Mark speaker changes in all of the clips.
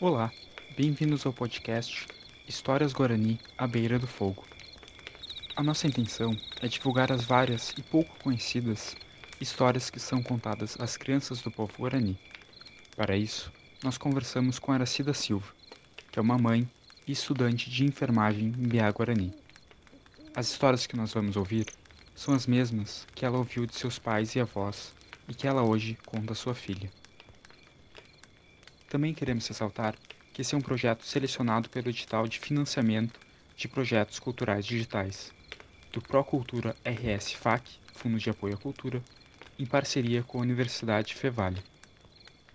Speaker 1: Olá, bem-vindos ao podcast Histórias Guarani à Beira do Fogo. A nossa intenção é divulgar as várias e pouco conhecidas histórias que são contadas às crianças do povo Guarani. Para isso, nós conversamos com Aracida Silva, que é uma mãe e estudante de enfermagem em BA Guarani. As histórias que nós vamos ouvir são as mesmas que ela ouviu de seus pais e avós e que ela hoje conta à sua filha. Também queremos ressaltar que esse é um projeto selecionado pelo edital de financiamento de projetos culturais digitais, do Procultura RS FAC, Fundo de Apoio à Cultura, em parceria com a Universidade Fevale.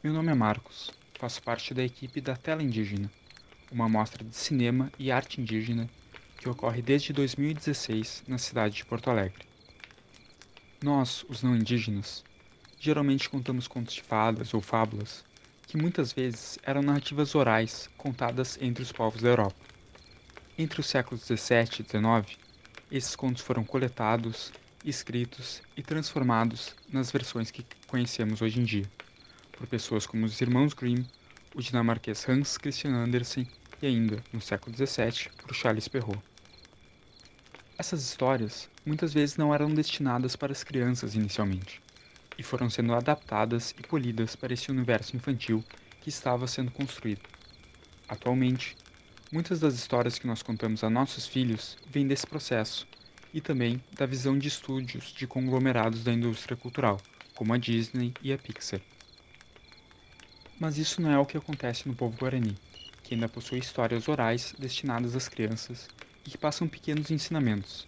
Speaker 1: Meu nome é Marcos, faço parte da equipe da Tela Indígena, uma mostra de cinema e arte indígena que ocorre desde 2016 na cidade de Porto Alegre. Nós, os não indígenas, geralmente contamos contos de fadas ou fábulas, que muitas vezes eram narrativas orais contadas entre os povos da Europa. Entre os séculos 17 e 19, esses contos foram coletados, escritos e transformados nas versões que conhecemos hoje em dia, por pessoas como os irmãos Grimm, o dinamarquês Hans Christian Andersen e ainda, no século 17, por Charles Perrault. Essas histórias muitas vezes não eram destinadas para as crianças inicialmente, e foram sendo adaptadas e polidas para esse universo infantil que estava sendo construído. Atualmente, muitas das histórias que nós contamos a nossos filhos vêm desse processo e também da visão de estúdios de conglomerados da indústria cultural, como a Disney e a Pixar. Mas isso não é o que acontece no povo guarani, que ainda possui histórias orais destinadas às crianças e que passam pequenos ensinamentos.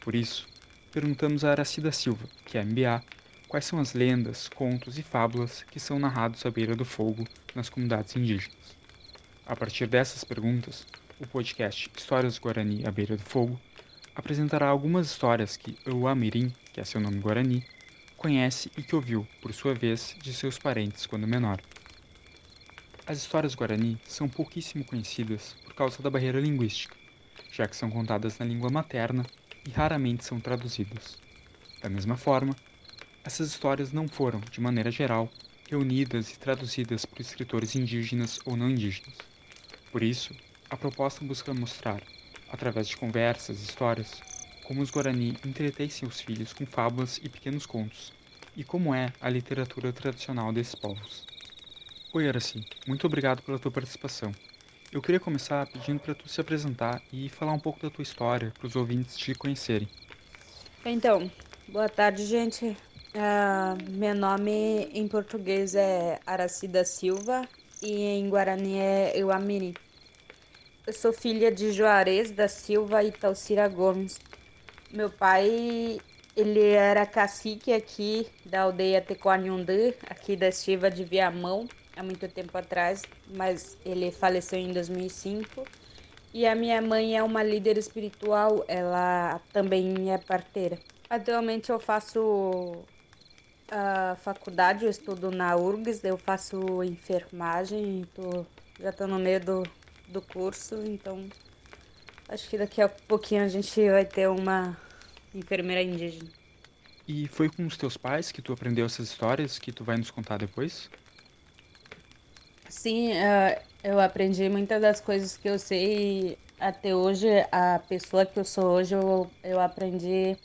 Speaker 1: Por isso, perguntamos a Aracida Silva, que é MBA, quais são as lendas, contos e fábulas que são narrados à beira do fogo nas comunidades indígenas. A partir dessas perguntas, o podcast Histórias Guarani à Beira do Fogo apresentará algumas histórias que o Amirim, que é seu nome guarani, conhece e que ouviu, por sua vez, de seus parentes quando menor. As histórias guarani são pouquíssimo conhecidas por causa da barreira linguística, já que são contadas na língua materna e raramente são traduzidas. Da mesma forma, essas histórias não foram, de maneira geral, reunidas e traduzidas por escritores indígenas ou não indígenas. Por isso, a proposta busca mostrar, através de conversas e histórias, como os Guarani entretêm seus filhos com fábulas e pequenos contos, e como é a literatura tradicional desses povos. Oi, Araci, muito obrigado pela tua participação. Eu queria começar pedindo para tu se apresentar e falar um pouco da tua história para os ouvintes te conhecerem.
Speaker 2: Então, boa tarde, gente. Meu nome em português é Aracida Silva e em Guarani é Euamiri. Eu sou filha de Juarez da Silva e Talcira Gomes. Meu pai, ele era cacique aqui da aldeia Tecoanhundê, aqui da Estiva de Viamão, há muito tempo atrás, mas ele faleceu em 2005. E a minha mãe é uma líder espiritual, ela também é parteira. Atualmente eu faço a faculdade, eu estudo na URGS, eu faço enfermagem, já tô no meio do curso, então acho que daqui a pouquinho a gente vai ter uma enfermeira indígena.
Speaker 1: E foi com os teus pais que tu aprendeu essas histórias que tu vai nos contar depois?
Speaker 2: Sim, eu aprendi muitas das coisas que eu sei até hoje, a pessoa que eu sou hoje, eu aprendi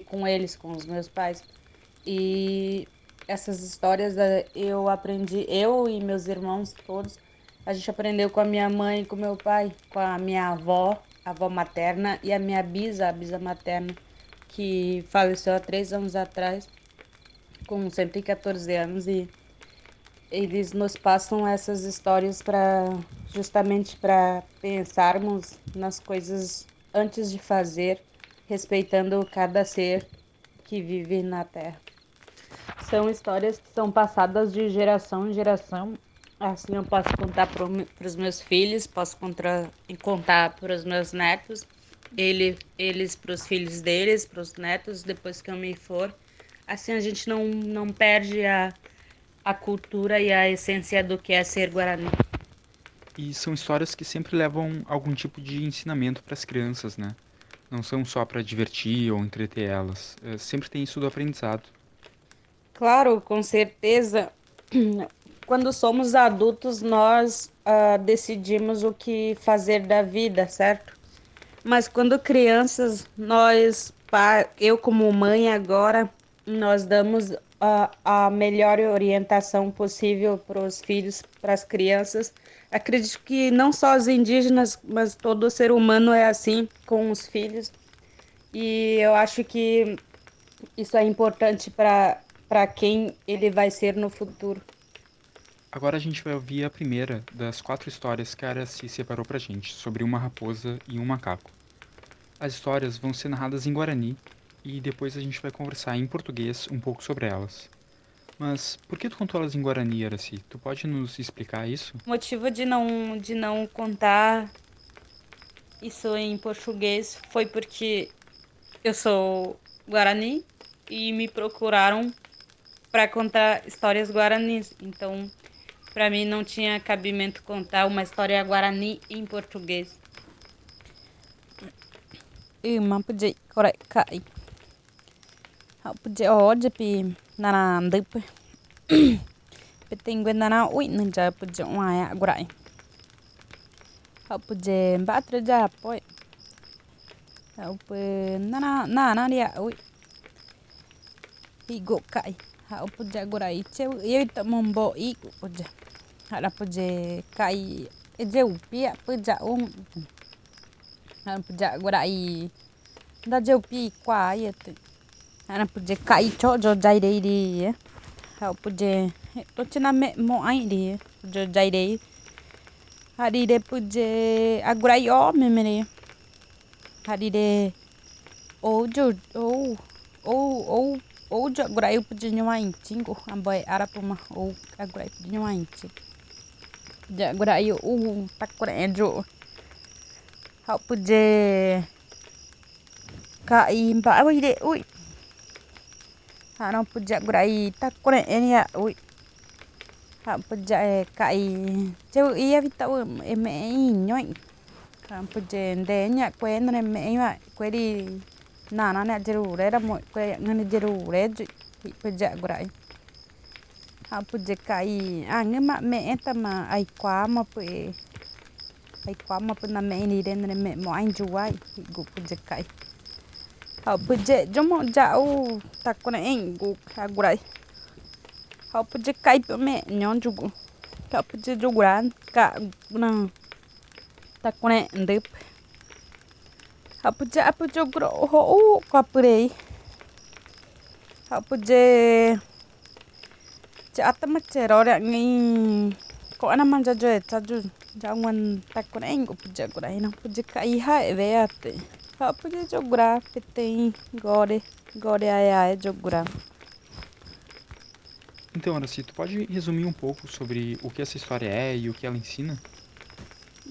Speaker 2: com eles, com os meus pais. E essas histórias eu aprendi, eu e meus irmãos todos, a gente aprendeu com a minha mãe, com meu pai, com a minha avó, a avó materna, e a minha bisa, a bisa materna, que faleceu há 3 anos atrás, com 114 anos, e eles nos passam essas histórias para justamente para pensarmos nas coisas antes de fazer, respeitando cada ser que vive na Terra. São histórias que são passadas de geração em geração. Assim eu posso contar para os meus filhos, posso contar para os meus netos, eles para os filhos deles, para os netos, depois que eu me for. Assim a gente não perde a cultura e a essência do que é ser Guarani.
Speaker 1: E são histórias que sempre levam algum tipo de ensinamento para as crianças, né? Não são só para divertir ou entreter elas. Sempre tem isso do aprendizado.
Speaker 2: Claro, com certeza. quando somos adultos, nós decidimos o que fazer da vida, certo? Mas quando crianças, eu como mãe agora, nós damos a melhor orientação possível para os filhos, para as crianças. Acredito que não só os indígenas, mas todo ser humano é assim com os filhos. E eu acho que isso é importante para quem ele vai ser no futuro.
Speaker 1: Agora a gente vai ouvir a primeira das 4 histórias que a Aracy separou pra gente, sobre uma raposa e um macaco. As histórias vão ser narradas em Guarani e depois a gente vai conversar em português um pouco sobre elas. Mas por que tu contou elas em Guarani, Aracy? Tu pode nos explicar isso?
Speaker 2: O motivo de não contar isso em português foi porque eu sou guarani e me procuraram para contar histórias guaranis. Então, para mim não tinha cabimento contar uma história guarani em português.
Speaker 3: Mà puje kore kai. Hau puje oje pi nana ndip. Pe tingwe nana ui nja puje waya gurai. Hau puje mbatre ja poi. Hau pe nana dia ui. Hi go kai. Hau puje gurai cheu eu ta mombo i puje. Hara puje kai eje upia puje hau puje gurai da je upi kwa yete. Hara puje kai cho jo jai dei di. Hau puje to china me mo ai di jo jai dei. Hari de puje agurai o memere. Hari de o jo o jo agurai puje nyama inchingo amboy arapuma o agurai puje nyama inchi. Ja agurai o takura enjo. Hau puje kai mba ui de ui. Hana puje agurai takura enia ui. Hau puje kai cheu ia vita e me inhoi. Hau puje nde nya kwe nre me ima kwe di nana ne jeru re ra mo kwe ngani jeru re hi puje agurai. Hau puje kai angema me etama ai kwa mo pe ai kwa mo pe na me ni de nre me mo ai juai hi gu puje kai. Hau puje jomo jau takuna engu agurai. Hau puje kai pe me nyon jugu. Hau puje juguran ka na takuna ndip. Hau puje apu jogro ho kwa purei. Hau puje atama chero re ngi ko ana manja jo chaju jangwan takuna engu puje agurai na puje kai ha ve ate. Hau puje jogura petei gore ai jogura.
Speaker 1: Então, Aracy, tu pode resumir um pouco sobre o que essa história é e o que ela ensina?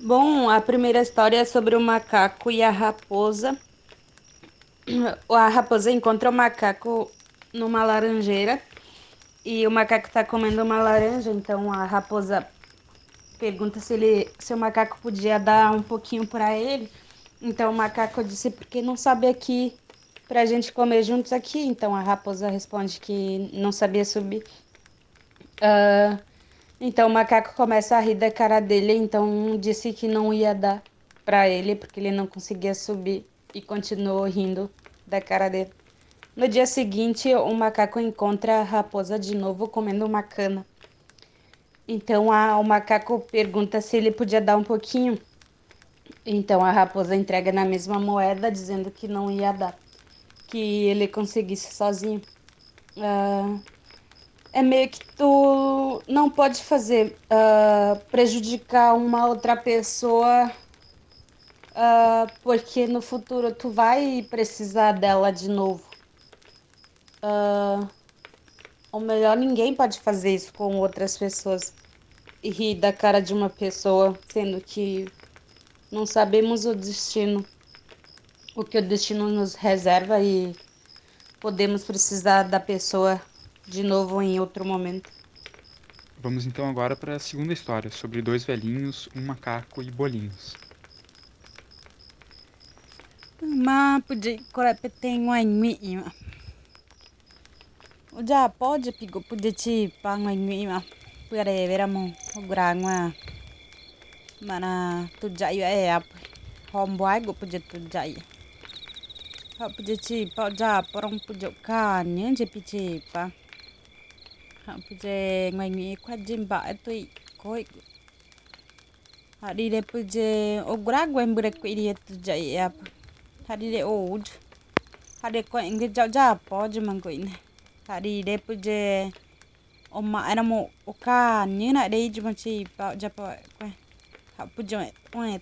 Speaker 2: Bom, a primeira história é sobre o macaco e a raposa. A raposa encontra o macaco numa laranjeira e o macaco está comendo uma laranja, então a raposa pergunta se o macaco podia dar um pouquinho para ele. Então o macaco disse, porque não sabe aqui pra gente comer juntos aqui. Então a raposa responde que não sabia subir. Então o macaco começa a rir da cara dele, então disse que não ia dar pra ele porque ele não conseguia subir e continuou rindo da cara dele. No dia seguinte, o macaco encontra a raposa de novo comendo uma cana. Então o macaco pergunta se ele podia dar um pouquinho. Então a raposa entrega na mesma moeda, dizendo que não ia dar, que ele conseguisse sozinho. É meio que tu não pode fazer prejudicar uma outra pessoa, porque no futuro tu vai precisar dela de novo. Ou melhor, ninguém pode fazer isso com outras pessoas e rir da cara de uma pessoa, sendo que não sabemos o que o destino nos reserva e podemos precisar da pessoa de novo em outro momento.
Speaker 1: Vamos então agora para a segunda história, sobre 2 velhinhos, um macaco e bolinhos.
Speaker 3: Mà puje kore petei ngoi ngui ma. Uja pode pigo puje chi pa ngoi ngui ma. Pere vera mo grangwa. Mana tu jai ap. Homboy go puja tu jai. Ha puja chi pa ja porong puja kan nye je piche pa. Ha puja ngoài mi kwa jimba tu koi. Ha di de puja o grangwa mbure ko iri tu jai ap. Ha di de old. Ha de ko inge ja po jemang ko ine. Ha di de puja Oma ana mo oka ni na dei cuma ci pa japa ko ha pujo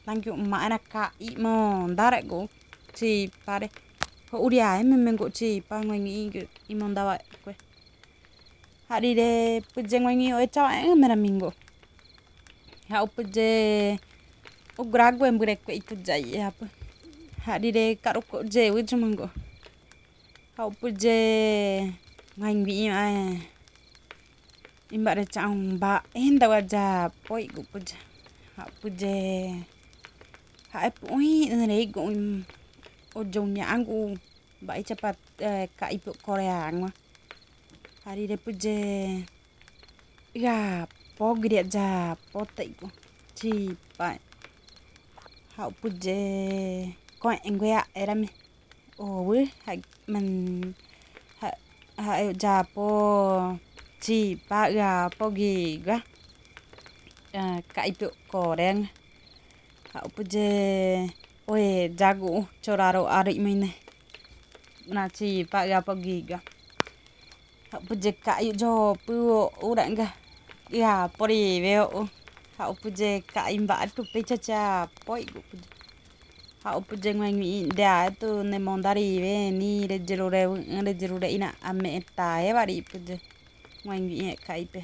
Speaker 3: thank you ma ana ka I mo dare go ci pare ho uria me mengo ci pa ngi I mo dawa ko ha di de puje ngi o cha me na mingo ha puje o grago embure ko itu jai ha di de karo ko je u jumango ha puje ngi Imbak chang ba enda waja poi gu puja ha puje ha poi nei gu o jong yang gu ba cepat ka ipu Korea ngwa hari de puje ya po gede ja po tai gu chi pa ha puje ko engwa era me o we ha man ha ja po chi pa ga po gi ga kai pu ko reng ha puje oe jagu choraro ari mine na chi pa ga po gi ga ha puje kai jo pu u rang ga ya po ri ve o ha puje kai ba tu pe cha cha poi gu puje ha puje ngai mi da tu ne mondari ve ni re jero re ina ame ta e bari puje ngoài nghĩ cái pe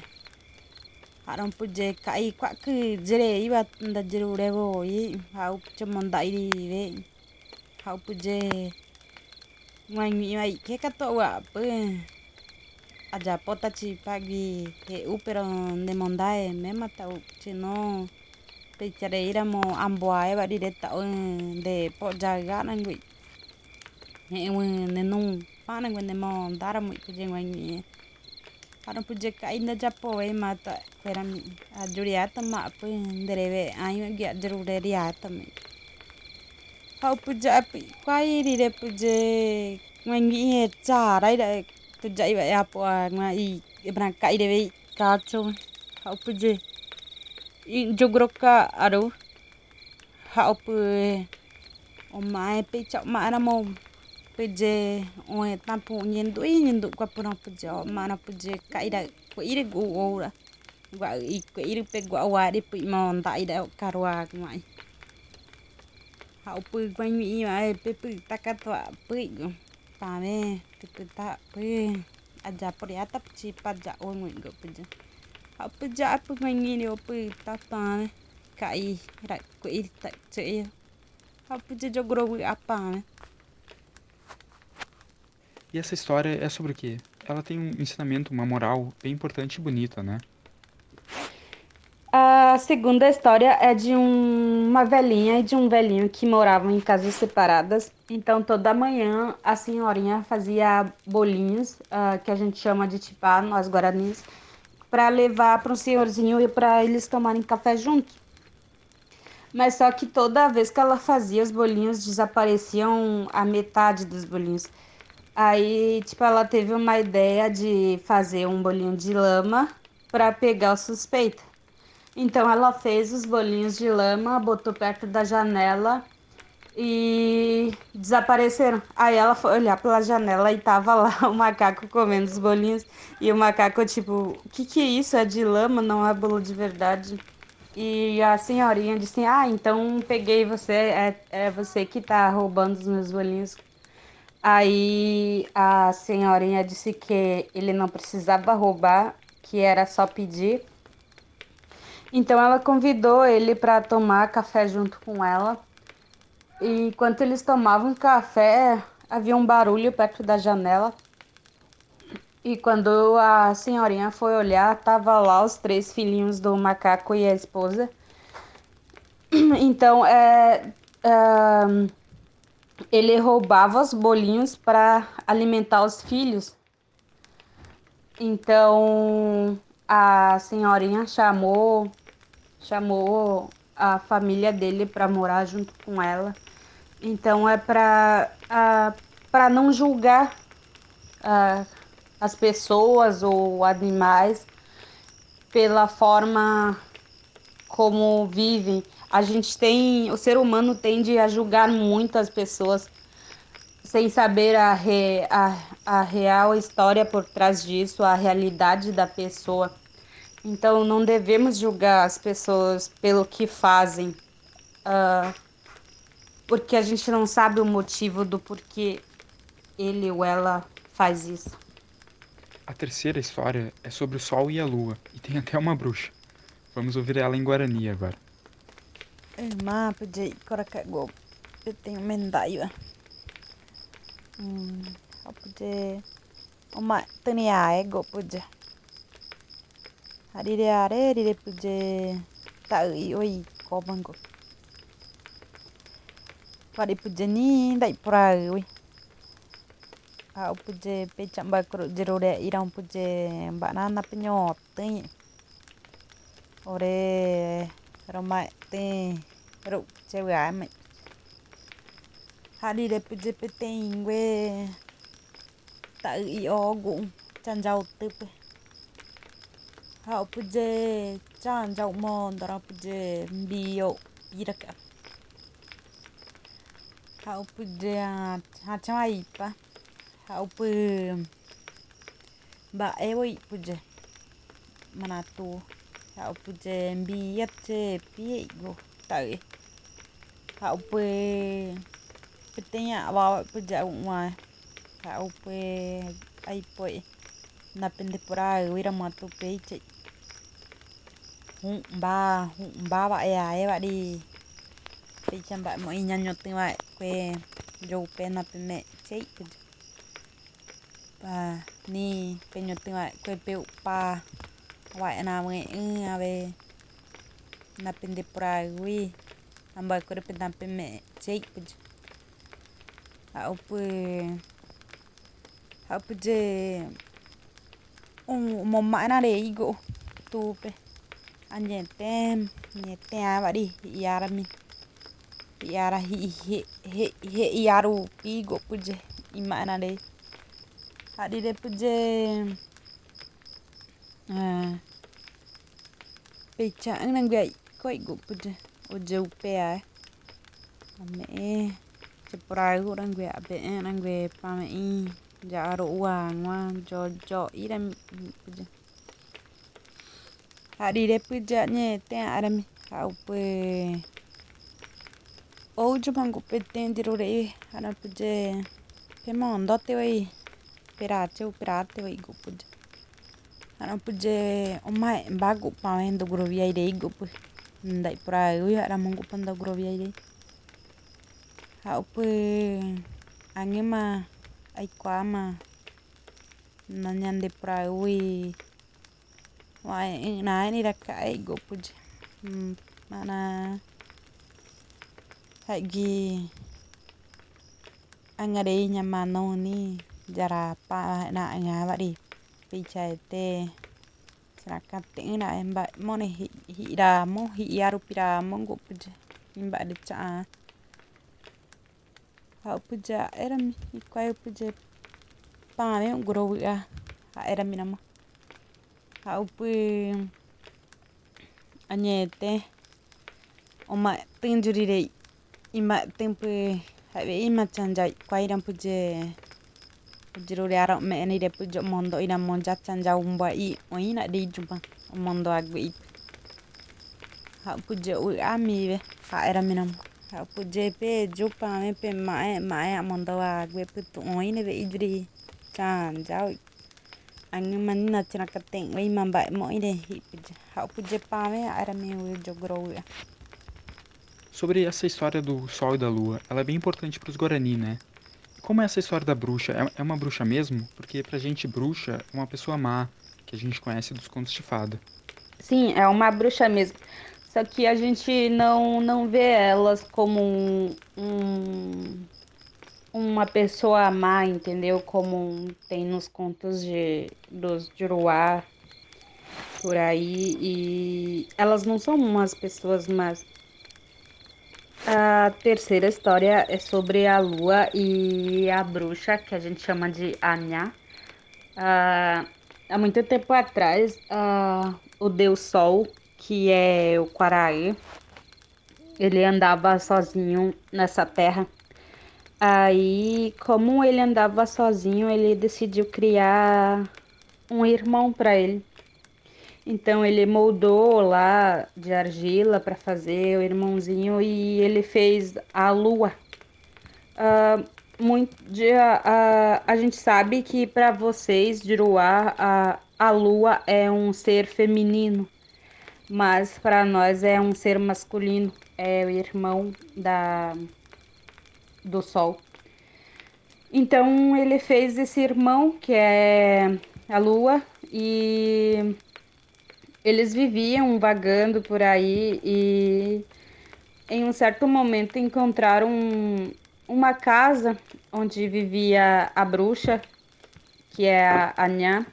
Speaker 3: họ puje cái quá cứ dễ iba nda jiru revo I họ cho món đại đi về họ puje ngoài nghĩ vậy cái cắt tổ à pe aja pota chi pagi que pero de mondae me mata che no pe chareira mo amboa ba đi de tao de po jaga na ngui ne nung pa na nguen de mo dara mo puje ngoài nghĩ Harun puja ka inda japo e mata kera mi ajuriata ma pu ndereve ayo gya jarure riata mi hau puja api kwai ri re puje ngangi e cha rai da tu jai ba apo ngai ibran kai re ka cho hau puje I jogroka aru hau pu o mai pe cha ma na mo puje o tampu nyendu kwa pura puje mana puje kaida ko ire go ora gua I ko ire pe gua wa de pu mon ta ida karwa ngai ha pu gwan mi ai pe pu takatwa pu pa me pu ta pu aja por ya tap chi pa ja o ngui go puje ha puje pu gwan mi ne pu ta pa kai ra ko ire ta che ha puje jogro apa me
Speaker 1: E essa história é sobre o quê? Ela tem um ensinamento, uma moral bem importante e bonita, né?
Speaker 2: A segunda história é de uma velhinha e de um velhinho que moravam em casas separadas. Então, toda manhã, a senhorinha fazia bolinhos, que a gente chama de tipá, nós guaranis, para levar para um senhorzinho e para eles tomarem café juntos. Mas só que toda vez que ela fazia, os bolinhos desapareciam a metade dos bolinhos. Aí, tipo, ela teve uma ideia de fazer um bolinho de lama para pegar o suspeito. Então, ela fez os bolinhos de lama, botou perto da janela e desapareceram. Aí ela foi olhar pela janela e tava lá o macaco comendo os bolinhos. E o macaco, tipo, o que é isso? É de lama, não é bolo de verdade. E a senhorinha disse, então peguei você, é você que tá roubando os meus bolinhos. Aí a senhorinha disse que ele não precisava roubar, que era só pedir. Então ela convidou ele para tomar café junto com ela. E enquanto eles tomavam café, havia um barulho perto da janela. E quando a senhorinha foi olhar, tava lá os 3 filhinhos do macaco e a esposa. Então, ele roubava os bolinhos para alimentar os filhos. Então, a senhorinha chamou a família dele para morar junto com ela. Então é para não julgar ah, as pessoas ou animais pela forma como vivem. O ser humano tende a julgar muitas pessoas sem saber a real história por trás disso, a realidade da pessoa. Então, não devemos julgar as pessoas pelo que fazem, porque a gente não sabe o motivo do porquê ele ou ela faz isso.
Speaker 1: A terceira história é sobre o Sol e a Lua, e tem até uma bruxa. Vamos ouvir ela em Guarani agora.
Speaker 3: Ma puje kora ka go tenho mendaio. Puje oma tenia ego puje. Rire puje ta oi ko bango. Pari puje ni dai pra oi. Puje pe chamba kro jerore irang puje banana penyot tem. Ore roma tem ro chewe ai rire puje pe tem we ta o gu chan jau tupe. Puje chan jau mon dara puje bio iraka. Puje ha chai pa. Pu ba eoi puje manatu. Puje biat che pi go tai. Pu petenya ba puje uma. Pu ai poi na pende por aí ira matu peiche. Ba ba e ba di peiche ba mo inyanyo tinwa que yo pena peme chei puje. Pa ni peño tinwa que peu pa wa na mwe ave na pende por aí amba kore pena peme chei puje. Puje một mãi na để igo tu pe anyete abari yara mi yara he yaru igo puje imana de hadi de puje pecha nang gai ko igo puje o je pe a me se por algo nang gai be nang gai pa me ja ro wa ngwa jo ira puje hadi de puje nye te arami pu o jo mango pe te ro re ana puje pe mondo te wei perate wei go puje ana puje o mai bago pa endo grovia ide go pu ndai pra eu ara mongo panda grovia ide pu angema ai kwama nanyande pra ui wai na ni ra kai go puje mana hagi angare nyamano ni jara pa na nga ba di pichai te sarakate na emba mone hi ra mo hi yaru pira mongo puje imba de cha puja era mi kwai puje pa me gro ya era mi nama pu anyete oma tinjuri re ima tempo have ima chanjai kwai ram puje jiro re ara me ni de puje mondo ina monja chanja umba I oina de jumpa mondo agbe puje u ami ve era mi nama puje pe jupa me pe mae mondo agbe putu oina ve idri chanja anh mình là chỉ là cái tiền ấy mà bạn mỗi đề họ podia pá era meu jogro.
Speaker 1: Sobre essa história do Sol e da Lua, ela é bem importante para os Guarani, né? Como é essa história da bruxa? É uma bruxa mesmo? Porque pra gente bruxa é uma pessoa má, que a gente conhece dos contos de fada.
Speaker 2: Sim, é uma bruxa mesmo. Só que a gente não vê elas como uma pessoa má, entendeu? Como tem nos contos dos Juruá. por aí e elas não são umas pessoas más. A terceira história é sobre a lua e a bruxa, que a gente chama de Anya. Ah, há muito tempo atrás, o deus Sol, que é o Quaraí, ele andava sozinho nessa terra. Aí, como ele andava sozinho, ele decidiu criar um irmão para ele. Então ele moldou lá de argila para fazer o irmãozinho e ele fez a lua. A gente sabe que para vocês de Uruá, a lua é um ser feminino, mas para nós é um ser masculino, é o irmão do sol. Então ele fez esse irmão que é a lua e eles viviam vagando por aí e em um certo momento encontraram uma casa onde vivia a bruxa, que é a Anhã,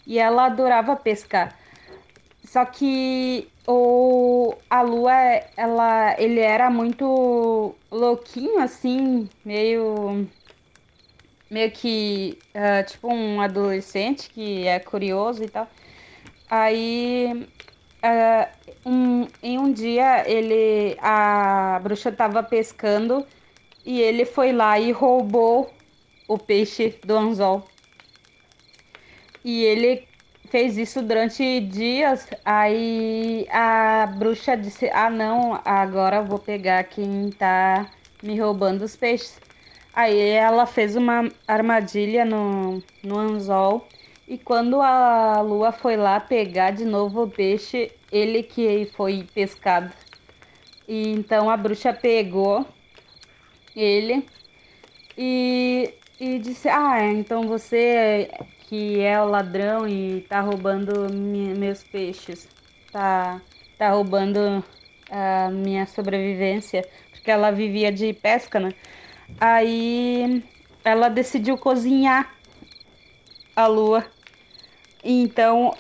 Speaker 2: e ela adorava pescar. Só que a lua, ele era muito louquinho, assim, meio que tipo um adolescente que é curioso e tal. Aí, em um dia, a bruxa estava pescando e ele foi lá e roubou o peixe do anzol. E ele fez isso durante dias. Aí a bruxa disse: Ah, não, agora eu vou pegar quem tá me roubando os peixes. Aí ela fez uma armadilha no anzol. E quando a lua foi lá pegar de novo o peixe, ele que foi pescado. E então a bruxa pegou ele e disse: Ah, então você que é o ladrão e tá roubando meus peixes, tá, tá roubando a minha sobrevivência, porque ela vivia de pesca, né? Aí ela decidiu cozinhar a lua. Então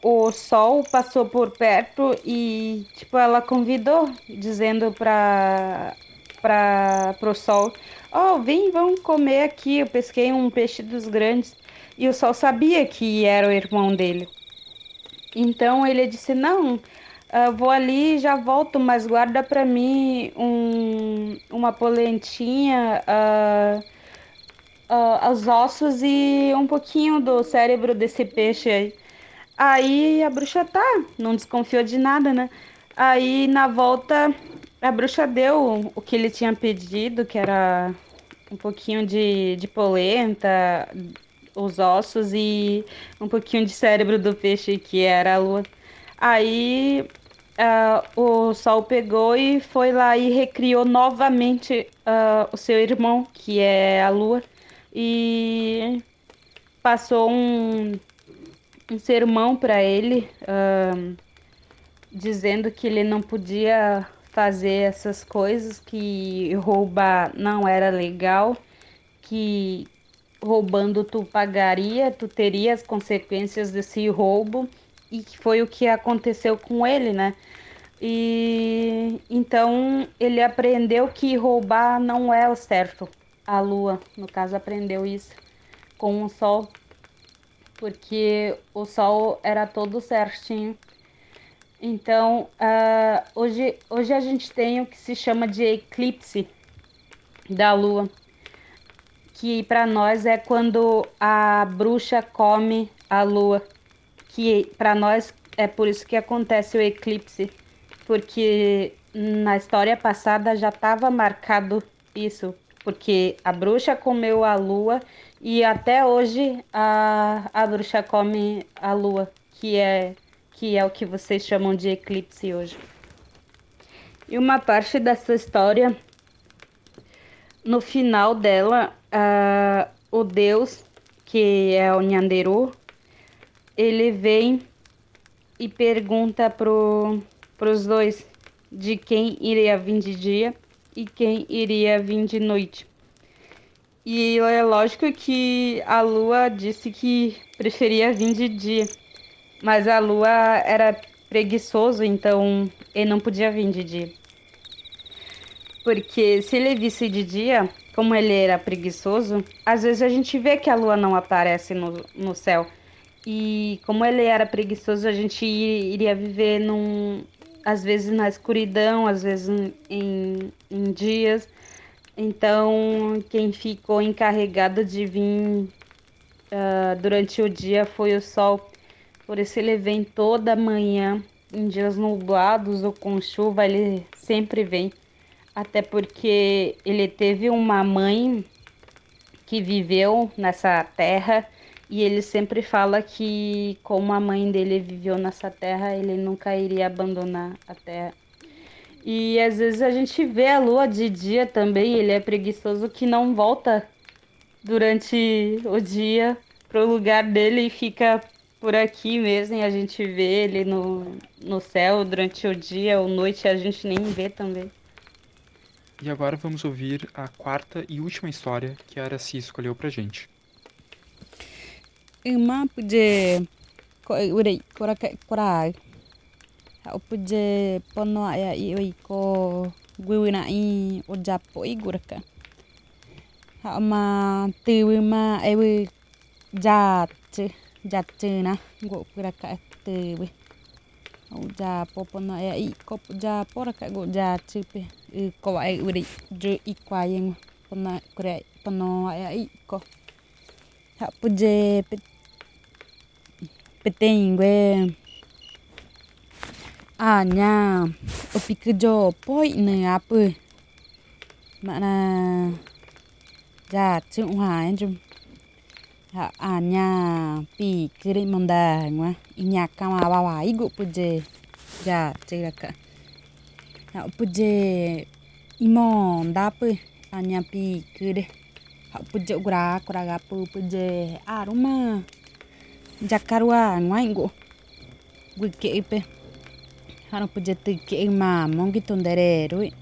Speaker 2: o sol passou por perto e tipo ela convidou, dizendo para pro sol: Oh, vem, vamos comer aqui. Eu pesquei um peixe dos grandes. E o sol sabia que era o irmão dele. Então ele disse: Não, vou ali e já volto, mas guarda para mim uma polentinha, os ossos e um pouquinho do cérebro desse peixe aí. Aí a bruxa não desconfiou de nada, né? Aí na volta a bruxa deu o que ele tinha pedido, que era um pouquinho de polenta, os ossos e um pouquinho de cérebro do peixe, que era a lua. Aí o sol pegou e foi lá e recriou novamente o seu irmão, que é a lua, e passou um sermão para ele, dizendo que ele não podia fazer essas coisas, que roubar não era legal, que roubando tu pagaria, tu teria as consequências desse roubo, e que foi o que aconteceu com ele, né? E então ele aprendeu que roubar não é o certo. A lua, no caso, aprendeu isso com o sol, porque o sol era todo certinho. Então, hoje a gente tem o que se chama de eclipse da lua, que para nós é quando a bruxa come a lua, que para nós é por isso que acontece o eclipse, porque na história passada já estava marcado isso, porque a bruxa comeu a lua e até hoje a bruxa come a lua, que é o que vocês chamam de eclipse hoje. E uma parte dessa história, no final dela, o deus, que é o Nyanderu, ele vem e pergunta pros dois de quem iria vir de dia e quem iria vir de noite. E é lógico que a lua disse que preferia vir de dia. Mas a lua era preguiçoso, então ele não podia vir de dia. Porque se ele visse de dia, como ele era preguiçoso, às vezes a gente vê que a lua não aparece no céu. E como ele era preguiçoso, a gente iria viver às vezes na escuridão, às vezes em dias. Então, quem ficou encarregado de vir durante o dia foi o sol. Por isso ele vem toda manhã, em dias nublados ou com chuva, ele sempre vem. Até porque ele teve uma mãe que viveu nessa terra e ele sempre fala que como a mãe dele viveu nessa terra, ele nunca iria abandonar a terra. E às vezes a gente vê a lua de dia também, ele é preguiçoso que não volta durante o dia pro lugar dele e fica por aqui mesmo, e a gente vê ele no céu durante o dia ou noite, a gente nem vê também.
Speaker 1: E agora vamos ouvir a quarta e última história que a Araci escolheu pra gente.
Speaker 3: Ima puje ko urei kora ha puje pono ya i ko gwina I o japo I guraka ha ma tu ma ewe jat na go guraka tu o japo pono ya I ko japo raka go jat pe ko ai urei je I kwa yang pono ya I ko ha puje petengue nha o picujo poi ne apa mana ja chung hwa jum ha nha pi kiri monda ngwa inya kama wa igu puje ja chiraka ha puje imon dape anya pi kiri ha puje gura ga puje aruma jakarwa ngwa ingu gukepe hano puje tike ma mongi tondere rui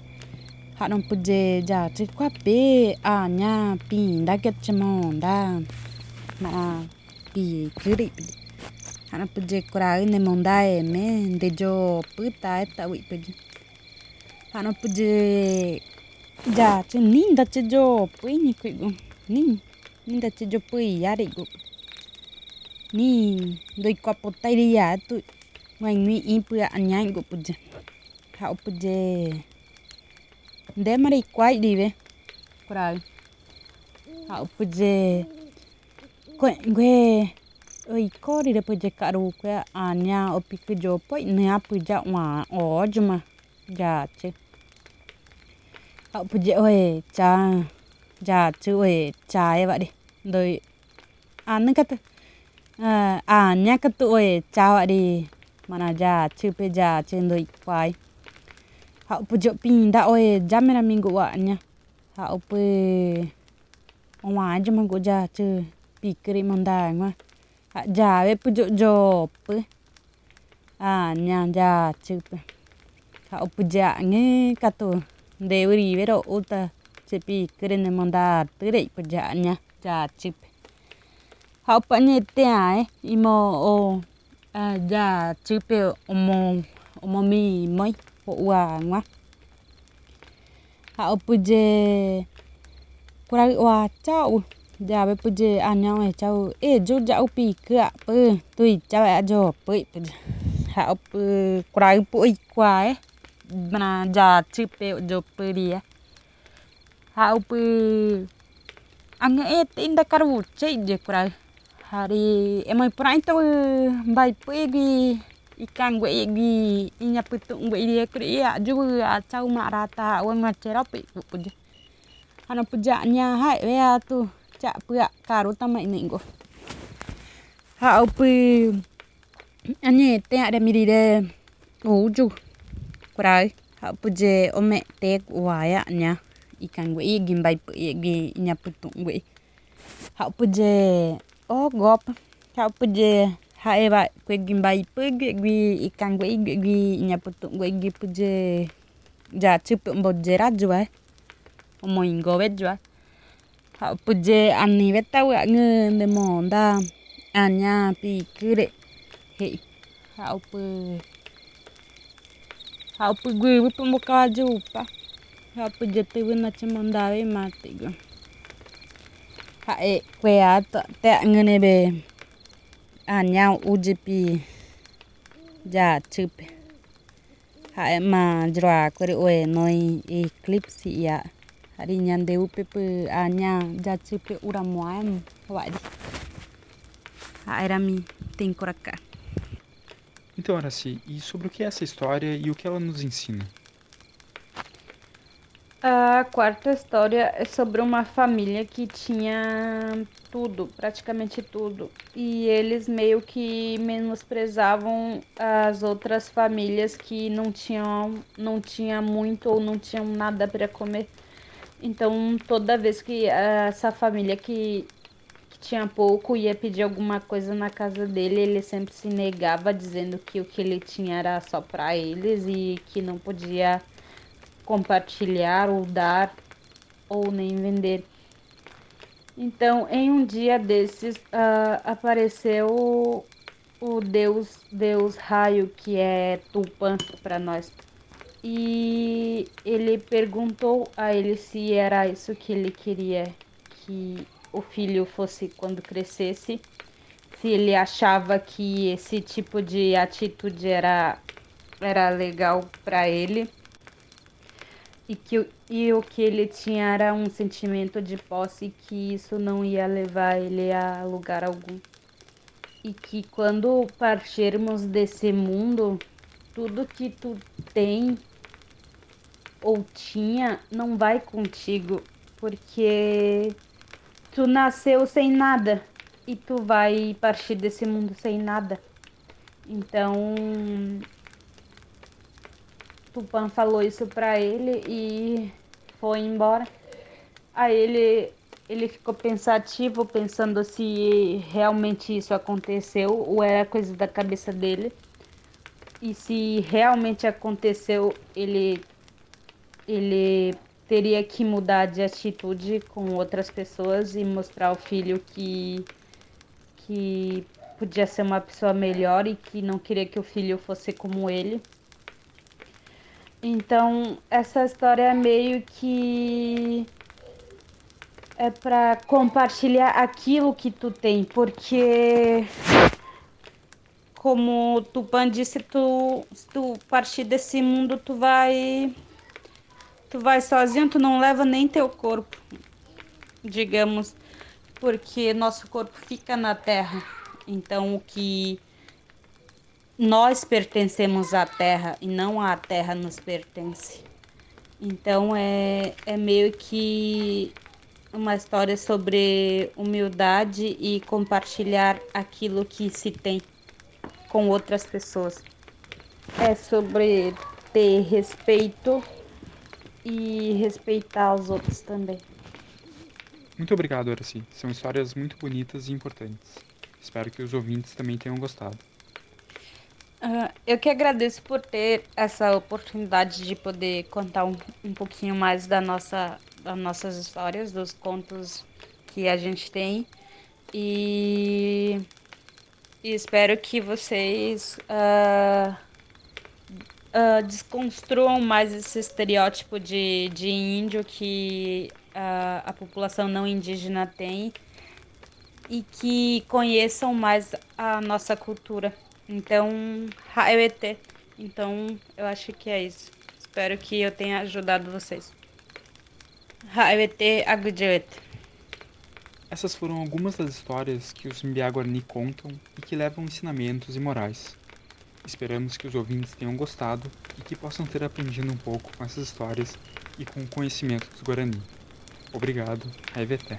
Speaker 3: hano puje ja chikwa pe anya pinda ketchemonda na pi kiri hano puje kura ne monda me dejo puta eta wi puje hano puje ja chu ninda chejo pui ni kuigu ninda chejo pui yari gu ni doi kwa potai ya tu ngoài ngui impu anya ngo puje ha puje nde mari kwai dive kurai ha puje ko ngwe oi ko ri puje karu ko anya opiku jo poi ne apuja wa o juma ja che ha puje oi cha ja chu oi cha e vậy đi rồi an ka anya ka tu oi cha vậy đi mana ja chupe ja chendo ikwai ha pujo pinda oe jamera minggu wa nya ha upe oma jama go ja chu pikri monda ngwa ha ja we pujo jo pu nya ja chupe ha upuja nge katu deuri vero uta chepi kre ne monda tere puja nya ja chupe ha upanye te ai imo o ja chupe omo mi moi ho wa ngwa ha puje kura wa chao ja be puje anya wa chao jo ja upi ka pu tui chao a jo pu ha pu kura pu kwa mana ja chupe jo pu dia ha pu anga tinda karu chei je kura hari emoi prai to bai pegi ikan gue gi inya putung gue dia kri ya ju chau ma rata wen ma cherapi puja hana puja nya hai we tu cha pua karu tamai ningo ha upi anye te ada miri de uju kurai ha puje ome te wa ya nya ikan gue gi bai gi inya putung gue ha puje o gop ha puje ha eva kwe gimbai pege gi ikan gue gi nya putung gue gi puje ja chup mbojera jua omo ingo we jua ha puje ani weta wa nge de monda anya pi kire Hey, hau pu gui pu mo ka jupa. Hau pu jete wina chimondave matigo. Hae kwea te ngene be anyao ujipi ja chupe. Hae ma jroa kwere oe noi eclipse ya. Hari nyande upe pu anya ja chupe ura moaem wadi. Hae rami tem coracá.
Speaker 1: Então, Araci, e sobre o que é essa história e o que ela nos ensina?
Speaker 2: A quarta história é sobre uma família que tinha tudo, praticamente tudo, e eles meio que menosprezavam as outras famílias que não tinha muito ou não tinham nada para comer. Então, toda vez que essa família que tinha pouco ia pedir alguma coisa na casa dele, ele sempre se negava, dizendo que o que ele tinha era só para eles e que não podia compartilhar ou dar ou nem vender. Então, em um dia desses, apareceu o Deus Raio, que é Tupã para nós. E ele perguntou a ele se era isso que ele queria que o filho fosse quando crescesse, se ele achava que esse tipo de atitude era legal para ele. E o que ele tinha era um sentimento de posse, que isso não ia levar ele a lugar algum. E que quando partirmos desse mundo, tudo que tu tem ou tinha não vai contigo, porque tu nasceu sem nada e tu vai partir desse mundo sem nada. Então, Tupã falou isso pra ele e foi embora. Aí ele ficou pensativo, pensando se realmente isso aconteceu ou era coisa da cabeça dele. E se realmente aconteceu, ele teria que mudar de atitude com outras pessoas e mostrar ao filho que podia ser uma pessoa melhor e que não queria que o filho fosse como ele. Então, essa história é meio que é para compartilhar aquilo que tu tem, porque como Tupã disse, se tu partir desse mundo, tu vai sozinho, tu não leva nem teu corpo, digamos, porque nosso corpo fica na terra. Então, o que nós pertencemos à terra e não a terra nos pertence. Então, é meio que uma história sobre humildade e compartilhar aquilo que se tem com outras pessoas. É sobre ter respeito e respeitar os outros também.
Speaker 1: Muito obrigado, Araci. São histórias muito bonitas e importantes. Espero que os ouvintes também tenham gostado.
Speaker 2: Eu que agradeço por ter essa oportunidade de poder contar um pouquinho mais das nossas histórias, dos contos que a gente tem. E espero que vocês desconstruam mais esse estereótipo de índio que a população não indígena tem e que conheçam mais a nossa cultura. Então, Haewete. Então, eu acho que é isso. Espero que eu tenha ajudado vocês. Haewete Agujewete.
Speaker 1: Essas foram algumas das histórias que os Mbiá Guarani contam e que levam ensinamentos e morais. Esperamos que os ouvintes tenham gostado e que possam ter aprendido um pouco com essas histórias e com o conhecimento dos Guarani. Obrigado, Haeveté.